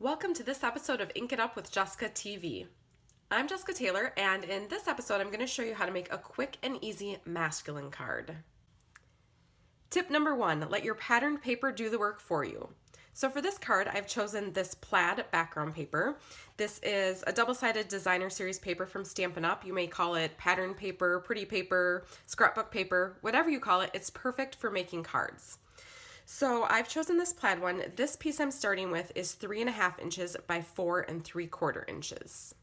Welcome to this episode of Ink It Up with Jessica TV. I'm Jessica Taylor, and in this episode I'm going to show you how to make a quick and easy masculine card. Tip number 1, let your patterned paper do the work for you. So for this card, I've chosen this plaid background paper. This is a double-sided designer series paper from Stampin' Up. You may call it pattern paper, pretty paper, scrapbook paper, whatever you call it, it's perfect for making cards. So I've chosen this plaid one. This piece I'm starting with is 3.5 inches by 4 3/4 inches.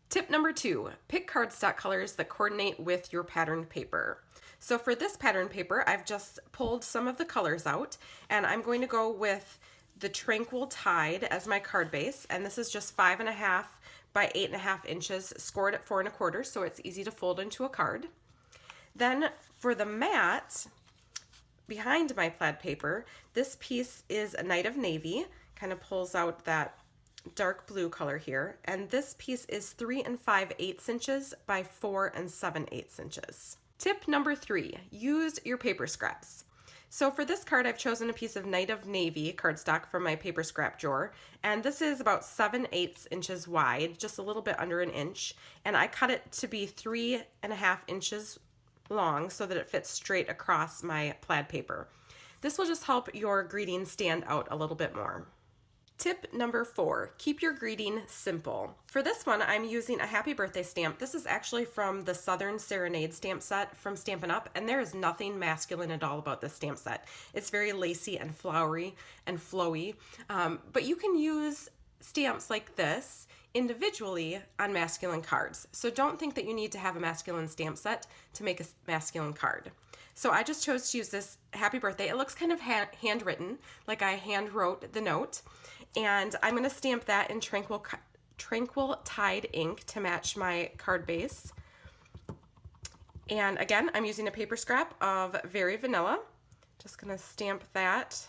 Tip number 2, pick cardstock colors that coordinate with your patterned paper. So for this pattern paper, I've just pulled some of the colors out, and I'm going to go with the Tranquil Tide as my card base, and this is just 5.5 by 8.5 inches, scored at 4 1/4, so it's easy to fold into a card. Then for the mat, behind my plaid paper, this piece is a Night of Navy, kind of pulls out that dark blue color here, and this piece is 3 5/8 inches by 4 7/8 inches. Tip number 3, use your paper scraps. So for this card, I've chosen a piece of Night of Navy cardstock from my paper scrap drawer, and this is about 7/8 inches wide, just a little bit under an inch, and I cut it to be 3.5 inches long so that it fits straight across my plaid paper. This will just help your greeting stand out a little bit more. Tip number 4, keep your greeting simple. For this one, I'm using a happy birthday stamp. This is actually from the Southern Serenade stamp set from Stampin' Up, and there is nothing masculine at all about this stamp set. It's very lacy and flowery and flowy, but you can use stamps like this individually on masculine cards. So don't think that you need to have a masculine stamp set to make a masculine card. So I just chose to use this happy birthday. It looks kind of handwritten, like I hand wrote the note. And I'm going to stamp that in Tranquil Tide ink to match my card base. And again, I'm using a paper scrap of Very Vanilla. Just going to stamp that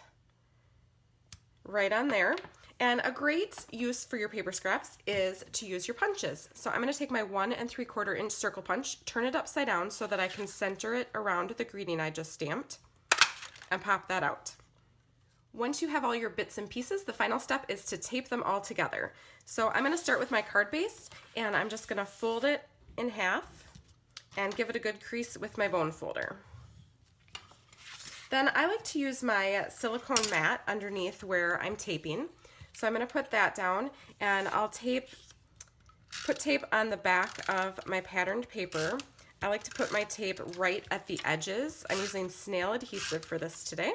right on there. And a great use for your paper scraps is to use your punches. So I'm going to take my 1 3/4 inch circle punch, turn it upside down so that I can center it around the greeting I just stamped, and pop that out. Once you have all your bits and pieces, the final step is to tape them all together. So I'm going to start with my card base, and I'm just going to fold it in half and give it a good crease with my bone folder. Then I like to use my silicone mat underneath where I'm taping. So I'm going to put that down, and I'll put tape on the back of my patterned paper. I like to put my tape right at the edges. I'm using snail adhesive for this today.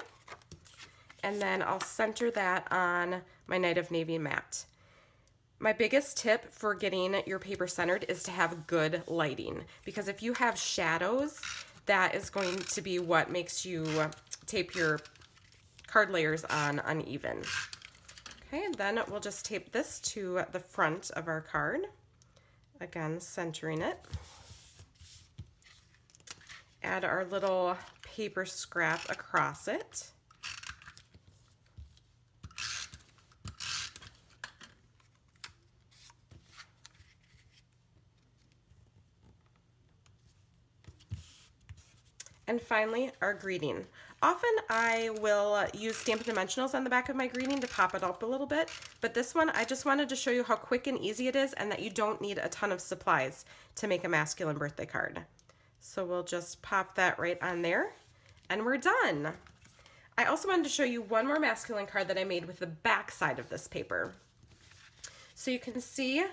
And then I'll center that on my Night of Navy mat. My biggest tip for getting your paper centered is to have good lighting, because if you have shadows, that is going to be what makes you tape your card layers on uneven. Okay, and then we'll just tape this to the front of our card. Again, centering it. Add our little paper scrap across it. And finally, our greeting. Often I will use Stampin' Dimensionals on the back of my greeting to pop it up a little bit, but this one I just wanted to show you how quick and easy it is and that you don't need a ton of supplies to make a masculine birthday card. So we'll just pop that right on there, and we're done. I also wanted to show you one more masculine card that I made with the back side of this paper. So you can see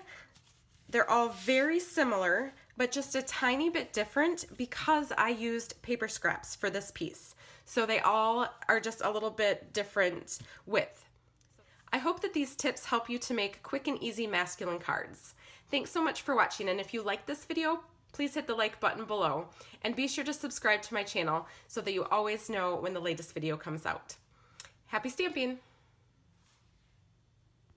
they're all very similar, but just a tiny bit different because I used paper scraps for this piece. So they all are just a little bit different width. I hope that these tips help you to make quick and easy masculine cards. Thanks so much for watching, and if you like this video, please hit the like button below, and be sure to subscribe to my channel so that you always know when the latest video comes out. Happy stamping!